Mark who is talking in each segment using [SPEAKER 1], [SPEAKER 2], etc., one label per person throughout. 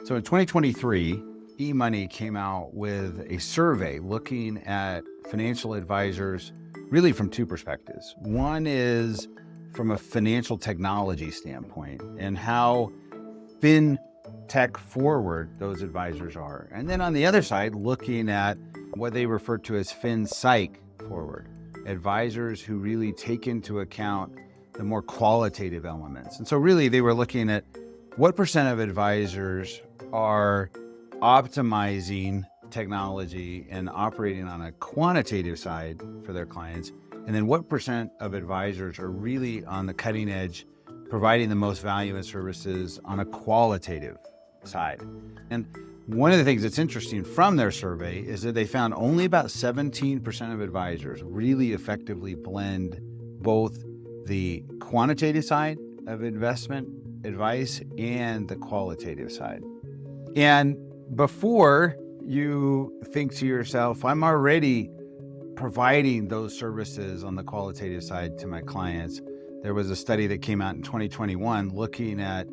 [SPEAKER 1] So in 2023, eMoney came out with a survey looking at financial advisors really from two perspectives. One is from a financial technology standpoint and how FinTech forward those advisors are. And then on the other side, looking at what they refer to as FinPsych forward, advisors who really take into account the more qualitative elements. And so really they were looking at what percent of advisors are optimizing technology and operating on a quantitative side for their clients, and then what percent of advisors are really on the cutting edge, providing the most value and services on a qualitative side. And one of the things that's interesting from their survey is that they found only about 17% of advisors really effectively blend both the quantitative side of investment advice and the qualitative side. And before you think to yourself, I'm already providing those services on the qualitative side to my clients, there was a study that came out in 2021 looking at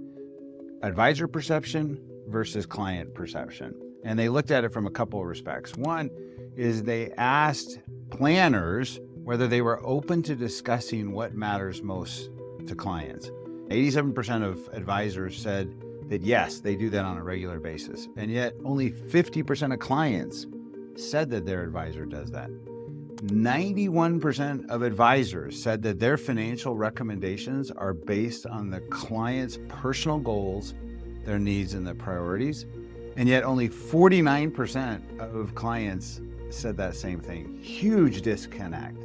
[SPEAKER 1] advisor perception versus client perception. And they looked at it from a couple of respects. One is they asked planners whether they were open to discussing what matters most to clients. 87% of advisors said that yes, they do that on a regular basis. And yet only 50% of clients said that their advisor does that. 91% of advisors said that their financial recommendations are based on the client's personal goals, their needs, and their priorities. And yet only 49% of clients said that same thing. Huge disconnect.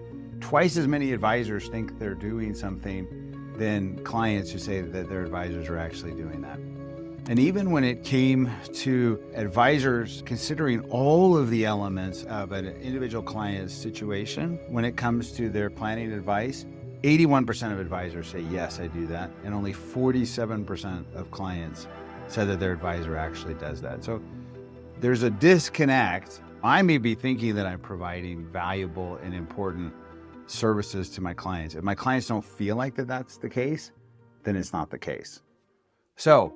[SPEAKER 1] Twice as many advisors think they're doing something than clients who say that their advisors are actually doing that. And even when it came to advisors considering all of the elements of an individual client's situation, when it comes to their planning advice, 81% of advisors say, yes, I do that. And only 47% of clients said that their advisor actually does that. So there's a disconnect. I may be thinking that I'm providing valuable and important services to my clients. If my clients don't feel like that's the case, then it's not the case. So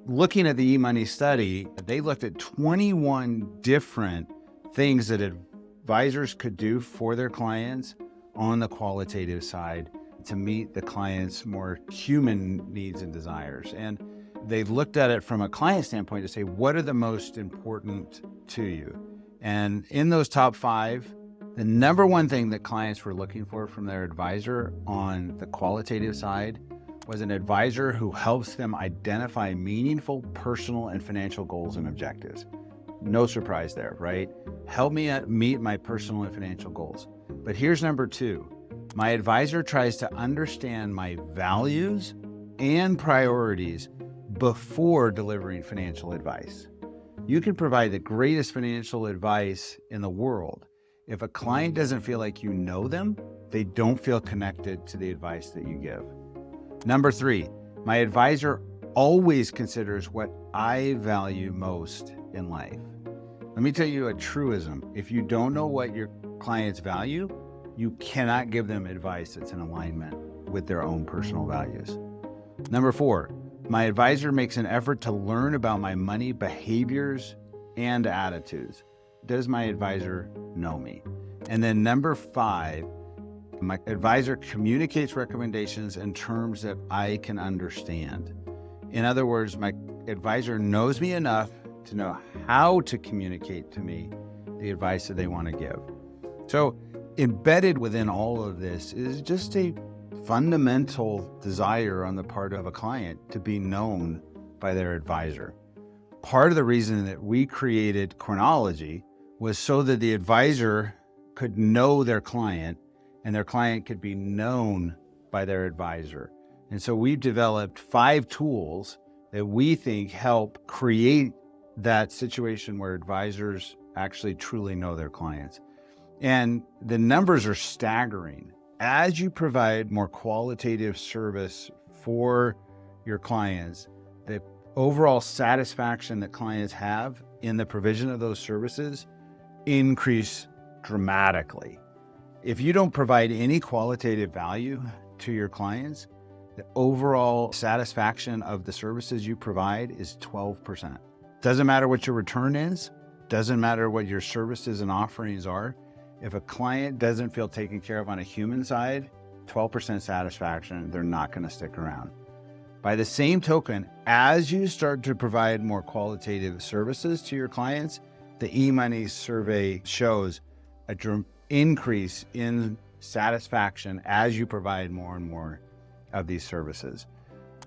[SPEAKER 1] looking at the eMoney study, they looked at 21 different things that advisors could do for their clients on the qualitative side to meet the client's more human needs and desires. And they looked at it from a client standpoint to say, what are the most important to you? And in those top 5, the number one thing that clients were looking for from their advisor on the qualitative side was an advisor who helps them identify meaningful personal and financial goals and objectives. No surprise there, right? Help me meet my personal and financial goals. But here's number 2. My advisor tries to understand my values and priorities before delivering financial advice. You can provide the greatest financial advice in the world. If a client doesn't feel like you know them, they don't feel connected to the advice that you give. Number 3, my advisor always considers what I value most in life. Let me tell you a truism. If you don't know what your clients value, you cannot give them advice that's in alignment with their own personal values. Number 4, my advisor makes an effort to learn about my money behaviors and attitudes. Does my advisor know me? And then number 5, my advisor communicates recommendations in terms that I can understand. In other words, my advisor knows me enough to know how to communicate to me the advice that they want to give. So embedded within all of this is just a fundamental desire on the part of a client to be known by their advisor. Part of the reason that we created COREnology was so that the advisor could know their client and their client could be known by their advisor. And so we've developed 5 tools that we think help create that situation where advisors actually truly know their clients. And the numbers are staggering. As you provide more qualitative service for your clients, the overall satisfaction that clients have in the provision of those services increase dramatically. If you don't provide any qualitative value to your clients, the overall satisfaction of the services you provide is 12%. Doesn't matter what your return is, doesn't matter what your services and offerings are. If a client doesn't feel taken care of on a human side, 12% satisfaction, they're not going to stick around. By the same token, as you start to provide more qualitative services to your clients, the eMoney survey shows an increase in satisfaction as you provide more and more of these services.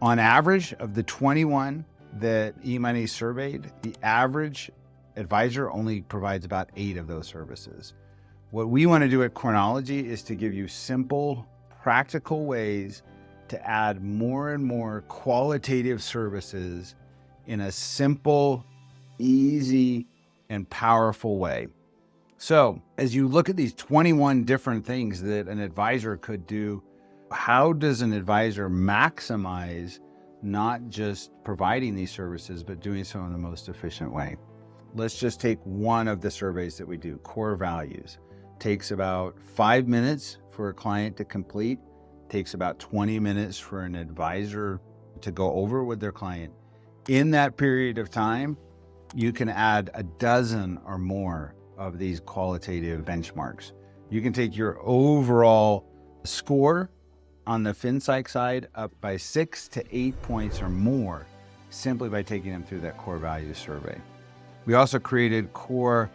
[SPEAKER 1] On average, of the 21 that eMoney surveyed, the average advisor only provides about 8 of those services. What we want to do at COREnology is to give you simple, practical ways to add more and more qualitative services in a simple, easy, and powerful way. So as you look at these 21 different things that an advisor could do, how does an advisor maximize not just providing these services, but doing so in the most efficient way? Let's just take one of the surveys that we do, core values. Takes about 5 minutes for a client to complete, takes about 20 minutes for an advisor to go over with their client. In that period of time, you can add a dozen or more of these qualitative benchmarks. You can take your overall score on the FinPsych side up by 6 to 8 points or more simply by taking them through that core values survey. We also created core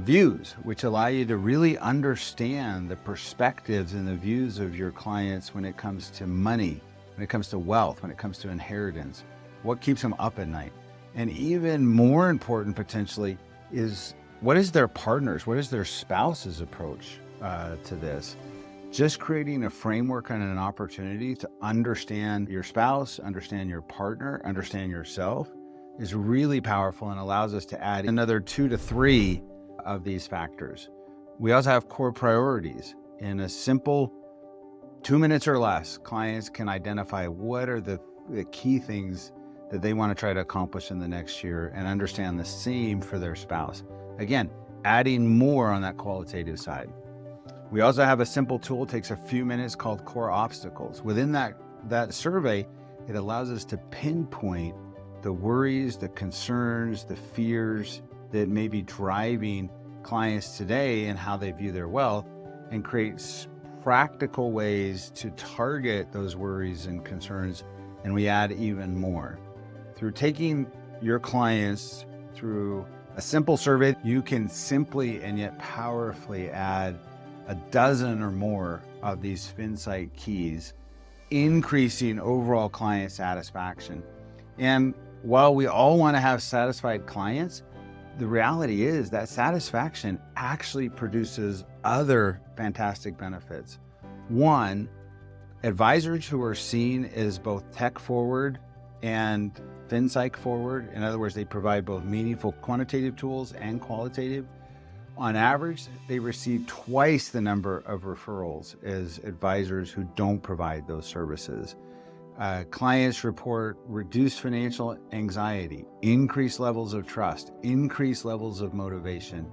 [SPEAKER 1] views, which allow you to really understand the perspectives and the views of your clients when it comes to money, when it comes to wealth, when it comes to inheritance, what keeps them up at night. And even more important potentially is what is their partner's, what is their spouse's approach to this? Just creating a framework and an opportunity to understand your spouse, understand your partner, understand yourself is really powerful and allows us to add another 2 to 3 of these factors. We also have core priorities. In a simple 2 minutes or less, clients can identify what are the key things that they want to try to accomplish in the next year and understand the same for their spouse. Again, adding more on that qualitative side. We also have a simple tool, takes a few minutes, called Core Obstacles. Within that survey, it allows us to pinpoint the worries, the concerns, the fears that may be driving clients today and how they view their wealth, and creates practical ways to target those worries and concerns. And we add even more. Through taking your clients through a simple survey, you can simply and yet powerfully add a dozen or more of these FinPsych keys, increasing overall client satisfaction. And while we all want to have satisfied clients, the reality is that satisfaction actually produces other fantastic benefits. One, advisors who are seen as both tech forward and FinPsych forward, in other words, they provide both meaningful quantitative tools and qualitative. On average, they receive twice the number of referrals as advisors who don't provide those services. Clients report reduced financial anxiety, increased levels of trust, increased levels of motivation,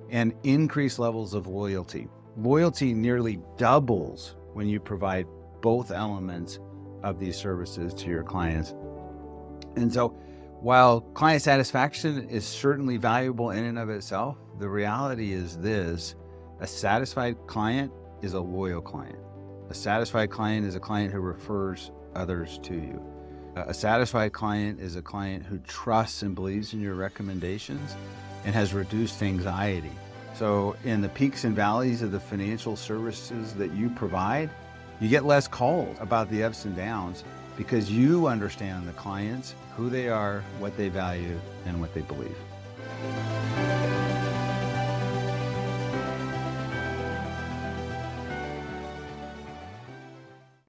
[SPEAKER 1] and increased levels of loyalty. Loyalty nearly doubles when you provide both elements of these services to your clients. And so while client satisfaction is certainly valuable in and of itself, the reality is this: a satisfied client is a loyal client. A satisfied client is a client who refers others to you. A satisfied client is a client who trusts and believes in your recommendations and has reduced anxiety. So in the peaks and valleys of the financial services that you provide, you get less calls about the ups and downs because you understand the clients, who they are, what they value, and what they believe.